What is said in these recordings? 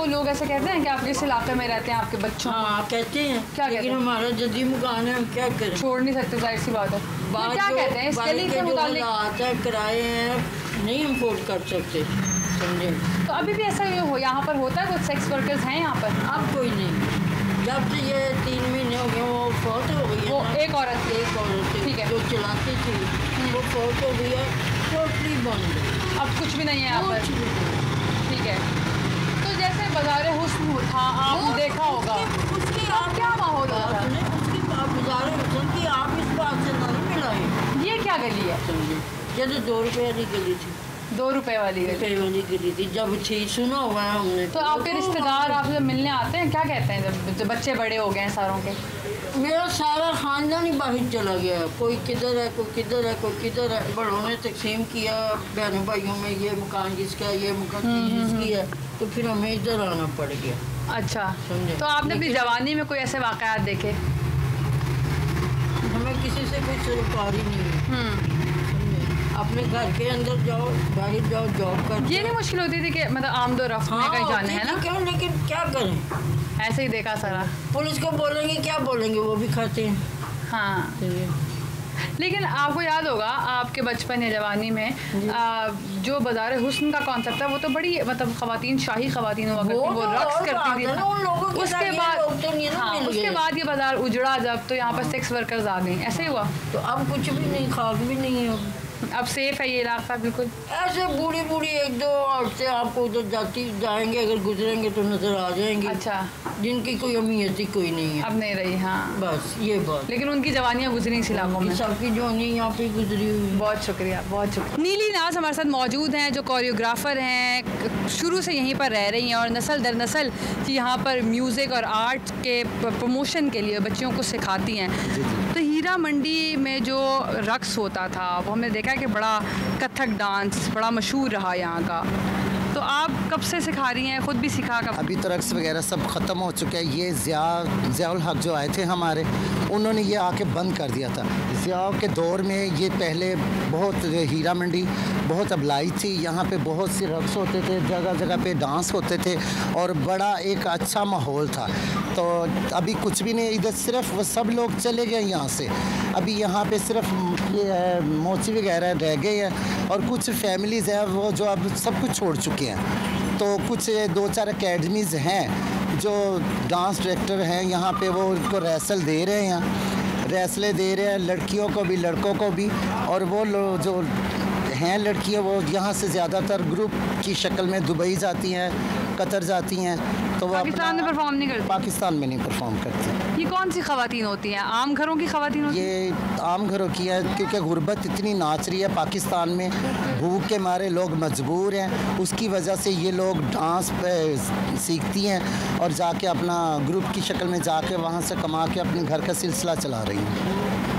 लोग ऐसे कहते हैं कि आप जिस इलाके में रहते हैं आपके बच्चों हाँ कहते हैं, क्या लेकिन कहते हैं? हमारा जद्दी मकान है, हम क्या करें, छोड़ नहीं सकते, जाहिर सी बात है। तो क्या कहते हैं इस गली के मुताबिक? आता है किराए हैं, नहीं हम अफोर्ड कर सकते, समझे। तो अभी भी ऐसा यहाँ पर होता है, कुछ सेक्स वर्कर्स हैं यहाँ पर? अब कोई नहीं, जब से ये 3 महीने हो गए वो फौत हो गई है। वो एक औरत थी, ठीक है, जो चलाती थी वो फौत हो गई है, टोटली बंद, अब कुछ भी नहीं है यहाँ पर। ठीक है, तो जैसे बाज़ार हुस्न था, आपने देखा होगा, उसकी आप क्या माहौल होता था? उसकी बाज़ार हुस्न की आप इस बात से ना मिलाएं। ये क्या गली है? जैसे 2 रुपये वाली गली थी, 2 रुपये वाली गली थी, जब थी सुना हुआ है हमने। तो आपके रिश्तेदार आपसे जब मिलने आते हैं क्या कहते हैं जब बच्चे बड़े हो गए हैं सारों के? मेरा सारा खानदान ही बाहर चला गया, कोई किधर है, कोई किधर है, कोई किधर है। बड़ों ने तकसीम किया बहनों भाइयों में, ये मकान जिसका है, ये मकान जिसकी है, तो फिर हमें इधर आना पड़ गया। अच्छा, समझे। तो आपने अपनी जवानी में कोई ऐसे वाक़यात देखे? हमें किसी से कोई सरोकारी नहीं है, अपने घर के अंदर जाओ, बाहर जाओ, जॉब कर। ये नहीं मुश्किल होती थी कि मतलब आमदो-रफ्त में कहीं जाने, है ना? क्यों, लेकिन क्या करें, ऐसे ही देखा सारा। पुलिस को बोलेंगे, क्या बोलेंगे, वो भी खाते हैं। हाँ, लेकिन आपको याद होगा आपके बचपन या जवानी में जो बाज़ार हुस्न का कॉन्सेप्ट था वो तो बड़ी मतलब ख़वातीन, शाही ख़वातीन हुआ करती, वो रक्स करती थी। उसके बाद ये बाज़ार उजड़ा जब, तो यहाँ पर सेक्स वर्कर्स आ गई, ऐसे ही हुआ। तो अब कुछ भी नहीं, खाक भी नहीं है, अब सेफ है ये इलाका बिल्कुल। ऐसे बूढ़ी बूढ़ी 1-2 औरतें आपको उधर जाएंगे, अगर गुजरेंगे तो नजर आ जाएंगी। अच्छा, जिनकी कोई अहमियत ही कोई नहीं है, अब नहीं रही। हाँ, बस ये बात। लेकिन उनकी जवानियाँ गुजरी इस इलाकों में, सबकी जवानी यहाँ पे गुजरी हुई। बहुत शुक्रिया, बहुत शुक्रिया। नीली नाज हमारे साथ मौजूद हैं, जो कोरियोग्राफर हैं, शुरू से यहीं पर रह रही हैं और नस्ल दर नस्ल यहाँ पर म्यूज़िक और आर्ट के प्रमोशन के लिए बच्चियों को सिखाती हैं। तो हीरा मंडी में जो रक्स होता था वो हमने देखा है कि बड़ा कथक डांस बड़ा मशहूर रहा यहाँ का। तो आप कब से सिखा रही हैं, ख़ुद भी सिखा कब? अभी तो रक्स वगैरह सब ख़त्म हो चुका है। ये ज़ियाउल हक जो आए थे हमारे, उन्होंने ये आके बंद कर दिया था। ज़ियाओं के दौर में ये पहले बहुत हीरा मंडी बहुत अबलाई थी, यहाँ पे बहुत से रक्स होते थे, जगह जगह पे डांस होते थे और बड़ा एक अच्छा माहौल था। तो अभी कुछ भी नहीं, इधर सिर्फ वो सब लोग चले गए यहाँ से। अभी यहाँ पे सिर्फ ये मोची वगैरह रह गए हैं और कुछ फैमिलीज़ हैं वो जो अब सब कुछ छोड़ चुके हैं। तो कुछ 2-4 अकेडमीज़ हैं जो डांस डायरेक्टर हैं यहाँ पे, वो उनको रेसल दे रहे हैं, रेसलें दे रहे हैं लड़कियों को भी लड़कों को भी। और वो लोग जो हैं लड़कियाँ, वो यहाँ से ज़्यादातर ग्रुप की शक्ल में दुबई जाती हैं, कतर जाती हैं। तो वो पाकिस्तान में परफॉर्म नहीं करती? पाकिस्तान में नहीं परफॉर्म करती। ये कौन सी ख़वातीन होती हैं? आम घरों की ख़वातीन होती हैं? ये आम घरों की है, क्योंकि गुर्बत इतनी नाच रही है पाकिस्तान में, भूख के मारे लोग मजबूर हैं, उसकी वजह से ये लोग डांस सीखती हैं और जाके अपना ग्रुप की शक्ल में जाके वहाँ से कमा के अपने घर का सिलसिला चला रही हैं।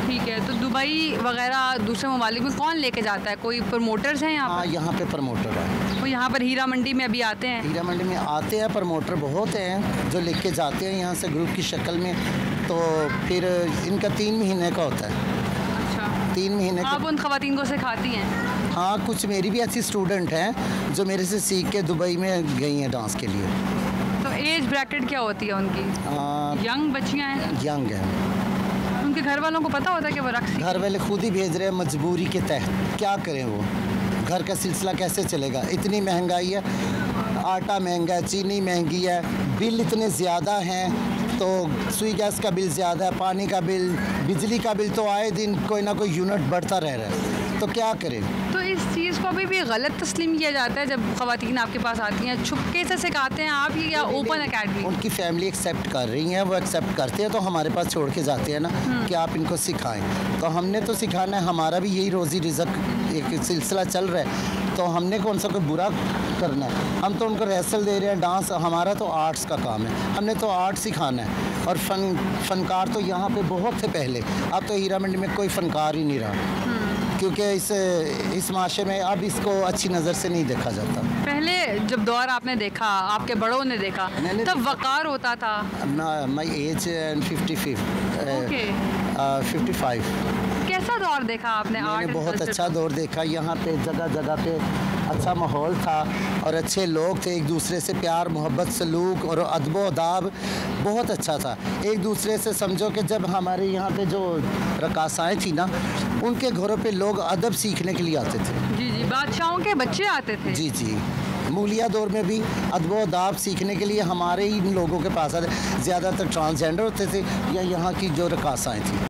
ठीक है, तो दुबई वगैरह दूसरे ममालिक में कौन लेके जाता है? कोई प्रमोटर्स हैं यहाँ पर? हाँ, यहाँ पे प्रमोटर है। वो यहाँ पर हीरा मंडी में अभी आते हैं? हीरा मंडी में आते हैं प्रमोटर, बहुत हैं जो लेके जाते हैं यहाँ से ग्रुप की शक्ल में। तो फिर इनका 3 महीने का होता है। अच्छा, 3 महीने आप उन ख़वातीन को सिखाती हैं? हाँ, कुछ मेरी भी ऐसी स्टूडेंट हैं जो मेरे से सीख के दुबई में गई हैं डांस के लिए। तो एज ब्रैकेट क्या होती है उनकी? यंग बच्चियाँ हैं? यंग है। उनके घर वालों को पता होता है कि वो रक्स? घर वाले खुद ही भेज रहे हैं मजबूरी के तहत। क्या करें, वो घर का सिलसिला कैसे चलेगा? इतनी महंगाई है, आटा महंगा है, चीनी महंगी है, बिल इतने ज़्यादा हैं। तो सुई गैस का बिल ज़्यादा है, पानी का बिल, बिजली का बिल, तो आए दिन कोई ना कोई यूनिट बढ़ता रह रहा है। तो क्या करें? तो इस चीज़ को अभी भी गलत तस्लीम किया जाता है जब ख़वातीन आपके पास आती हैं? छुपके से सिखाते हैं आप या ओपन अकेडमी? उनकी फैमिली एक्सेप्ट कर रही हैं, वो एक्सेप्ट करते हैं तो हमारे पास छोड़ के जाते हैं ना कि आप इनको सिखाएं। तो हमने तो सिखाना है, हमारा भी यही रोज़ी रिज़्क एक सिलसिला चल रहा है। तो हमने कौन सा कोई बुरा करना है? हम तो उनको रेसल दे रहे हैं, डांस हमारा तो आर्ट्स का काम है, हमने तो आर्ट सिखाना है। और फनकार तो यहाँ पे बहुत थे पहले, अब तो हीरा मंडी में कोई फनकार ही नहीं रहा, क्योंकि इस माशरे में अब इसको अच्छी नज़र से नहीं देखा जाता। पहले जब दौर आपने देखा, आपके बड़ों ने देखा, तब वक़ार होता था। My age 55। कैसा दौर देखा आपने? मैंने बहुत अच्छा दौर देखा। यहाँ पे जगह जगह पे अच्छा माहौल था और अच्छे लोग थे, एक दूसरे से प्यार मोहब्बत सलूक और अदब अदाब बहुत अच्छा था। एक दूसरे से समझो कि जब हमारे यहाँ पे जो रकासाएँ थी ना, उनके घरों पे लोग अदब सीखने के लिए आते थे। जी जी, बादशाहों के बच्चे आते थे। जी जी, मूलिया दौर में भी अदब अदाब सीखने के लिए हमारे ही लोगों के पास आते, ज़्यादातर ट्रांसजेंडर होते थे या यहाँ की जो रकासाएँ थी।